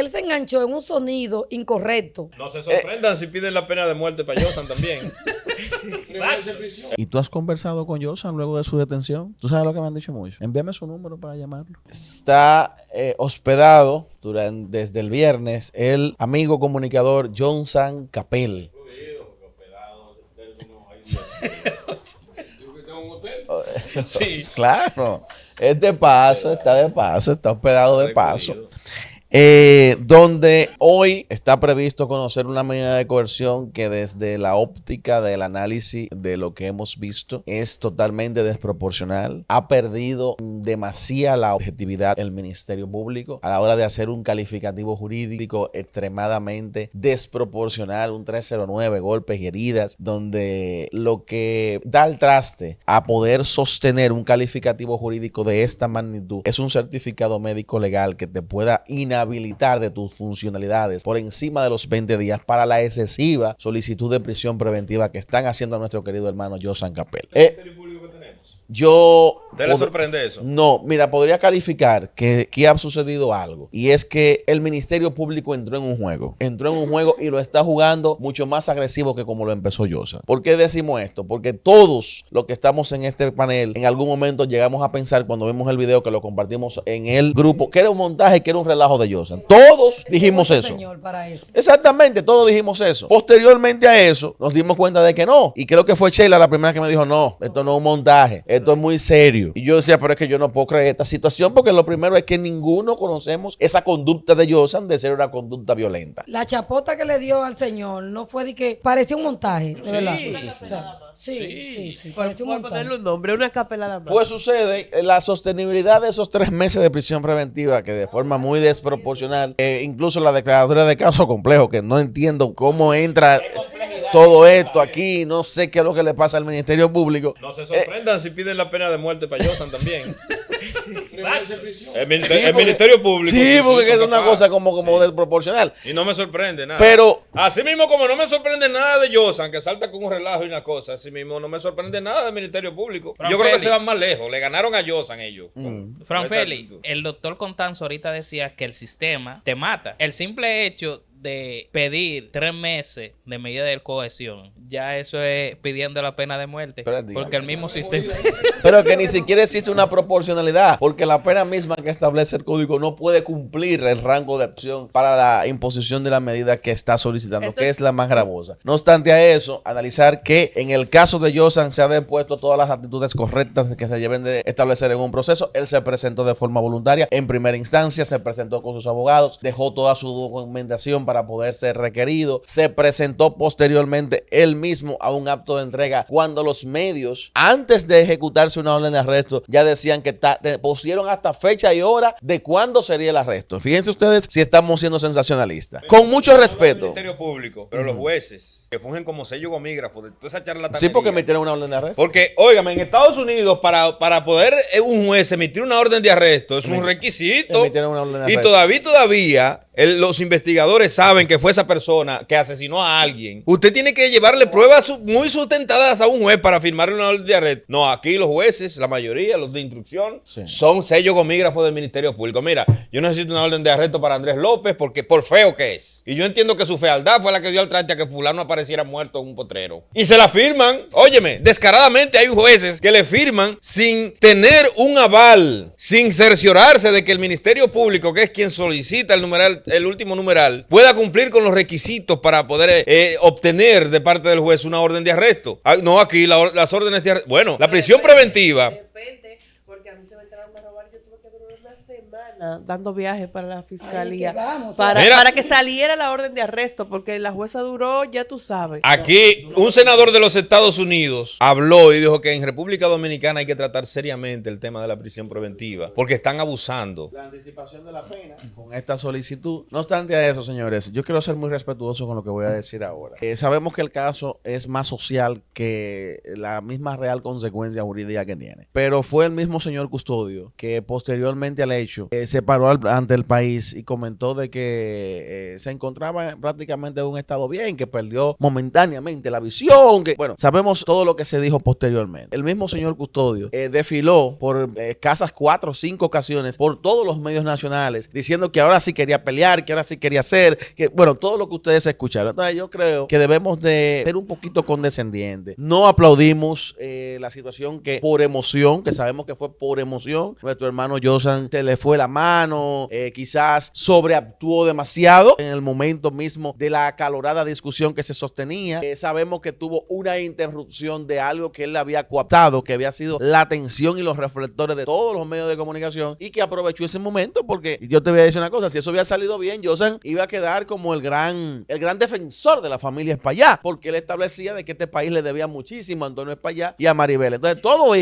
Él se enganchó en un sonido incorrecto. No se sorprendan si piden la pena de muerte para Yosan también. ¿Y tú has conversado con Yosan luego de su detención? ¿Tú sabes lo que me han dicho mucho? Envíame su número para llamarlo. Está hospedado desde el viernes el amigo comunicador Yosan Capel. Sí. Claro, es de paso, está hospedado de paso. Donde hoy está previsto conocer una medida de coerción que desde la óptica del análisis de lo que hemos visto es totalmente desproporcional. Ha perdido demasiada la objetividad el Ministerio Público a la hora de hacer un calificativo jurídico extremadamente desproporcional, un 309, golpes y heridas, donde lo que da el traste a poder sostener un calificativo jurídico de esta magnitud es un certificado médico legal que te pueda inhabilitar de tus funcionalidades por encima de los 20 días para la excesiva solicitud de prisión preventiva que están haciendo a nuestro querido hermano Yosan Capel. ¿Te le sorprende eso? No, mira, podría calificar que ha sucedido algo. Y es que el Ministerio Público entró en un juego. Y lo está jugando mucho más agresivo que como lo empezó Yosan. ¿Por qué decimos esto? Porque todos los que estamos en este panel, en algún momento llegamos a pensar cuando vimos el video que lo compartimos en el grupo, que era un montaje, que era un relajo de Yosan. Todos dijimos eso. Señor, para eso. Exactamente, todos dijimos eso. Posteriormente a eso, nos dimos cuenta de que no. Y creo que fue Sheila la primera que me dijo, no, esto no es un montaje, esto es muy serio. Y yo decía, pero es que yo no puedo creer esta situación porque lo primero es que ninguno conocemos esa conducta de Yosan de ser una conducta violenta. La chapota que le dio al señor no fue de que parecía un montaje, de verdad. O sea, sí, parecía un Por montaje. ponerle un nombre, una capelada más. Pues sucede, la sostenibilidad de esos 3 meses de prisión preventiva que de forma muy desproporcional, incluso la declaratoria de caso complejo, que no entiendo cómo entra todo esto aquí, no sé qué es lo que le pasa al Ministerio Público. No se sorprendan si piden la pena de muerte para Yosan también. El Ministerio Público. Sí, porque es son una capaz. cosa como desproporcional. Y no me sorprende nada. Pero así mismo como no me sorprende nada de Yosan, que salta con un relajo y una cosa, así mismo no me sorprende nada del Ministerio Público. Fran Yo creo que Feli. se van más lejos. Le ganaron a Yosan ellos. Fran Esa Feli, actitud. el doctor Contanzo ahorita decía que el sistema te mata. El simple hecho de pedir 3 meses de medida de cohesión, ya eso es pidiendo la pena de muerte. Pero diga, Porque el mismo sistema... Pero que ni siquiera existe una proporcionalidad, porque la pena misma que establece el código no puede cumplir el rango de acción para la imposición de la medida que está solicitando, que es la más gravosa. No obstante a eso, analizar que en el caso de Yosan se han depuesto todas las actitudes correctas que se deben de establecer en un proceso. Él se presentó de forma voluntaria en primera instancia, se presentó con sus abogados, dejó toda su documentación para poder ser requerido, se presentó posteriormente él mismo a un acto de entrega cuando los medios, antes de ejecutarse una orden de arresto, ya decían que pusieron hasta fecha y hora de cuándo sería el arresto. Fíjense ustedes si estamos siendo sensacionalistas. Con mucho respeto. Ministerio Público, pero los jueces que fungen como sello gomígrafo de toda esa charlatanería. Sí, porque emitieron una orden de arresto. Porque, óigame, en Estados Unidos, para poder un juez emitir una orden de arresto, es un requisito. Emitieron una orden de Y arresto. todavía, los investigadores saben que fue esa persona que asesinó a alguien. Usted tiene que llevarle pruebas muy sustentadas a un juez para firmarle una orden de arresto. No, aquí los jueces, la mayoría, los de instrucción, Sí. son sello gomígrafo del Ministerio Público. Mira, yo necesito una orden de arresto para Andrés López porque por feo que es. Y yo entiendo que su fealdad fue la que dio al traste a que fulano apareciera muerto en un potrero. Y se la firman, óyeme, descaradamente hay jueces que le firman sin tener un aval, sin cerciorarse de que el Ministerio Público, que es quien solicita el último numeral, pueda cumplir con los requisitos para poder obtener de parte del juez una orden de arresto. Ah, no, aquí las órdenes de arresto. Bueno, la prisión preventiva. Depende, porque a mí se me entraron a robar, yo tuve que durar una semana dando viajes para la fiscalía. Ay, que vamos, para que saliera la orden de arresto, porque la jueza duró, ya tú sabes. Aquí un senador de los Estados Unidos habló y dijo que en República Dominicana hay que tratar seriamente el tema de la prisión preventiva porque están abusando. La anticipación de la pena con esta solicitud. No obstante a eso, señores, yo quiero ser muy respetuoso con lo que voy a decir ahora. Sabemos que el caso es más social que la misma real consecuencia jurídica que tiene. Pero fue el mismo señor Custodio que posteriormente al hecho se paró ante el país y comentó de que se encontraba prácticamente en un estado bien, que perdió momentáneamente la visión, que bueno, sabemos todo lo que se dijo posteriormente. El mismo señor Custodio desfiló por escasas 4 o 5 ocasiones por todos los medios nacionales, diciendo que ahora sí quería pelear, que ahora sí quería hacer, que bueno, todo lo que ustedes escucharon. Entonces yo creo que debemos de ser un poquito condescendientes. No aplaudimos la situación que por emoción, que sabemos que fue por emoción, nuestro hermano Josan se le fue la mano, quizás sobreactuó demasiado en el momento mismo de la acalorada discusión que se sostenía. Sabemos que tuvo una interrupción de algo que él había coaptado, que había sido la atención y los reflectores de todos los medios de comunicación, y que aprovechó ese momento, porque yo te voy a decir una cosa, si eso había salido bien, Josan iba a quedar como el gran defensor de la familia Espaillá, porque él establecía de que este país le debía muchísimo a Antonio Espaillá y a Maribel. Entonces todo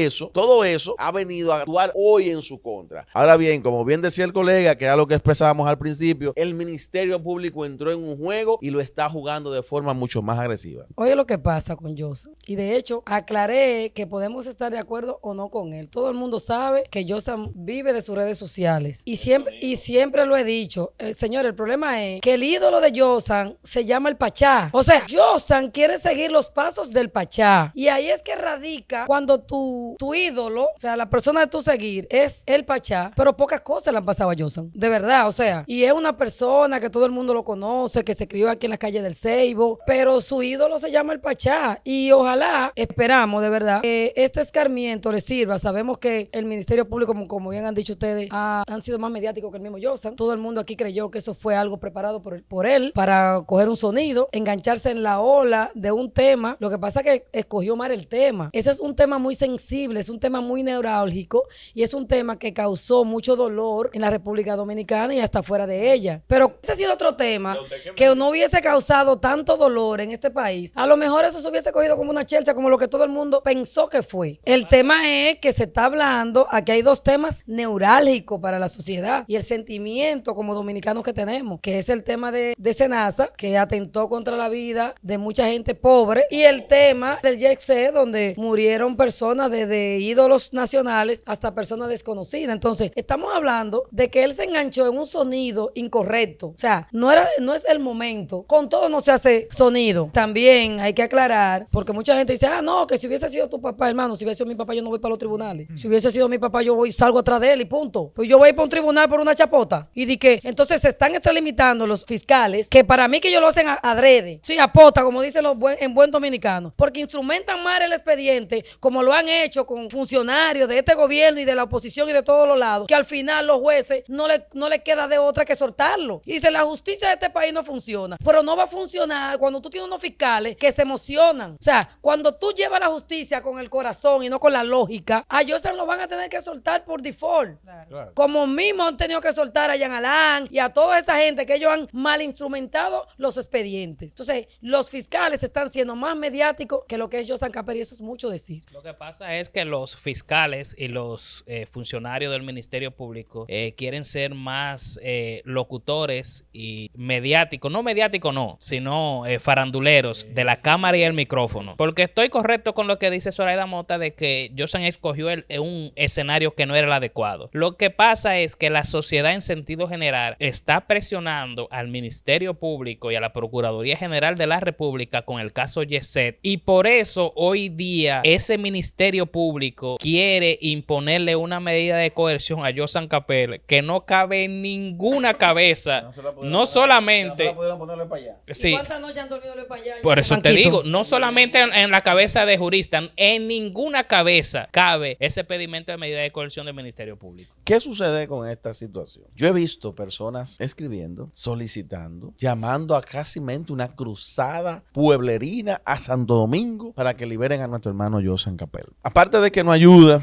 eso ha venido a actuar hoy en su contra. Ahora bien, como bien decía el colega, que era lo que expresábamos al principio, el Ministerio Público entró en un juego y lo está jugando de forma mucho más agresiva. Oye lo que pasa con Josan. Y de hecho, aclaré que podemos estar de acuerdo o no con él. Todo el mundo sabe que Josan vive de sus redes sociales. Y siempre lo he dicho. Señor, el problema es que el ídolo de Josan se llama el Pachá. O sea, Josan quiere seguir los pasos del Pachá. Y ahí es que radica cuando tu ídolo, o sea, la persona de tu seguir es el Pachá, pero pocas cosas le han pasado a Josan. De verdad, o sea. Y es una persona que todo el mundo lo conoce, que se crió aquí en la calle del Ceibo, pero su ídolo se llama el Pachá. Y ojalá, esperamos de verdad, que este escarmiento le sirva. Sabemos que el Ministerio Público, como bien han dicho ustedes, han sido más mediáticos que el mismo Josan. Todo el mundo aquí creyó que eso fue algo preparado por él para coger un sonido, engancharse en la ola de un tema. Lo que pasa es que escogió mal el tema. Ese es un tema muy sensible, es un tema muy neurálgico y es un tema que causó mucho dolor en la República Dominicana y hasta fuera de ella. Pero ese ha sido otro tema que no hubiese causado tanto dolor en este país. A lo mejor eso se hubiese cogido como una chelcha, como lo que todo el mundo pensó que fue. El tema es que se está hablando, aquí hay 2 temas neurálgicos para la sociedad y el sentimiento como dominicanos que tenemos, que es el tema de Senasa, que atentó contra la vida de mucha gente pobre, y el tema del Jet Set, donde murieron personas desde ídolos nacionales hasta personas desconocidas. Entonces, estamos hablando de que él se enganchó en un sonido incorrecto. O sea, no es el momento. Con todo no se hace sonido. También hay que aclarar, porque mucha gente dice, no, que si hubiese sido tu papá, hermano, si hubiese sido mi papá, yo no voy para los tribunales. Si hubiese sido mi papá, yo voy y salgo atrás de él y punto. Pues yo voy para un tribunal por una chapota. Y di que, entonces se están extralimitando los fiscales, que para mí que ellos lo hacen adrede. Sí, a pota, como dicen en buen dominicano. Porque instrumentan mal el expediente, como lo han hecho con funcionarios de este gobierno y de la oposición y de todos los lados, que al final los jueces no le queda de otra que soltarlo. Y dice, la justicia de este país no funciona. Pero no va a funcionar cuando tú tienes unos fiscales que se emocionan. O sea, cuando tú llevas la justicia con el corazón y no con la lógica, a Josan lo van a tener que soltar por default. Claro. Como mismo han tenido que soltar a Jean Alain y a toda esa gente que ellos han mal instrumentado los expedientes. Entonces, los fiscales están siendo más mediáticos que lo que es Josan Caperi. Eso es mucho decir. Lo que pasa es que los fiscales y los funcionarios del Ministerio Público quieren ser más locutores y mediáticos. No mediáticos, no, sino faranduleros de la cámara y el micrófono. Porque estoy correcto con lo que dice Zoraida Mota de que Josan escogió un escenario que no era el adecuado. Lo que pasa es que la sociedad en sentido general está presionando al Ministerio Público y a la Procuraduría General de la República con el caso Yeset, y por eso hoy día ese Ministerio Público quiere imponerle una medida de coerción a Josan Capel que no cabe en ninguna cabeza. No solamente... No se la pudieron ponerle para allá. Sí. ¿Cuántas noches han dormido para allá? Por eso te digo, no solamente en la cabeza de jurista, en ninguna cabeza cabe ese pedimento de medida de coerción del Ministerio Público. ¿Qué sucede con esta situación? Yo he visto personas escribiendo, solicitando, llamando a casi una cruzada pueblerina a Santo Domingo para que liberen a nuestro hermano Josan Capel. Aparte de que no ayuda,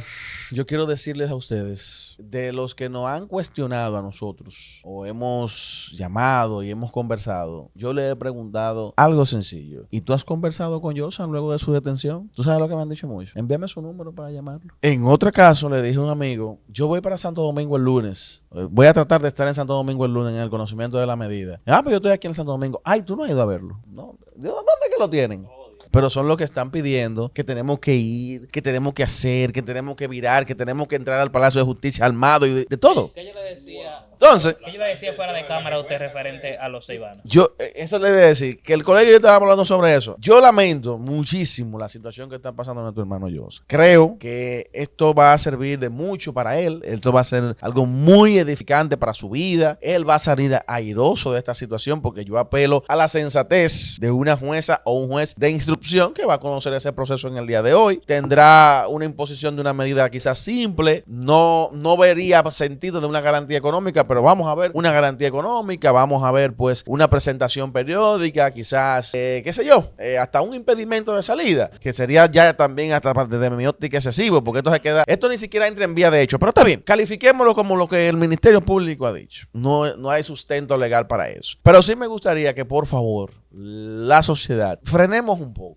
yo quiero decirles a ustedes, de los que nos han cuestionado a nosotros o hemos llamado y hemos conversado, yo le he preguntado algo sencillo. ¿Y tú has conversado con Josan luego de su detención? ¿Tú sabes lo que me han dicho mucho? Envíame su número para llamarlo. En otro caso le dije a un amigo, yo voy para Santo Domingo el lunes. Voy a tratar de estar en Santo Domingo el lunes en el conocimiento de la medida. Pues yo estoy aquí en Santo Domingo. Ay, tú no has ido a verlo. No. ¿Dónde es que lo tienen? Pero son los que están pidiendo que tenemos que ir, que tenemos que hacer, que tenemos que virar, que tenemos que entrar al Palacio de Justicia armado y de todo. ¿Qué yo le Entonces, ¿Qué yo le decía fuera de cámara a usted referente a los ceibanos? eso le voy a decir, que el colegio yo estaba hablando sobre eso. Yo lamento muchísimo la situación que está pasando nuestro hermano José. Creo que esto va a servir de mucho para él. Esto va a ser algo muy edificante para su vida. Él va a salir airoso de esta situación porque yo apelo a la sensatez de una jueza o un juez de instrucción que va a conocer ese proceso en el día de hoy. Tendrá una imposición de una medida quizás simple. No vería sentido de una garantía económica, pero vamos a ver una garantía económica, vamos a ver pues una presentación periódica, quizás, qué sé yo, hasta un impedimento de salida, que sería ya también hasta desde mi óptica excesivo, porque esto ni siquiera entra en vía de hecho, pero está bien, califiquémoslo como lo que el Ministerio Público ha dicho. No hay sustento legal para eso. Pero sí me gustaría que por favor la sociedad frenemos un poco.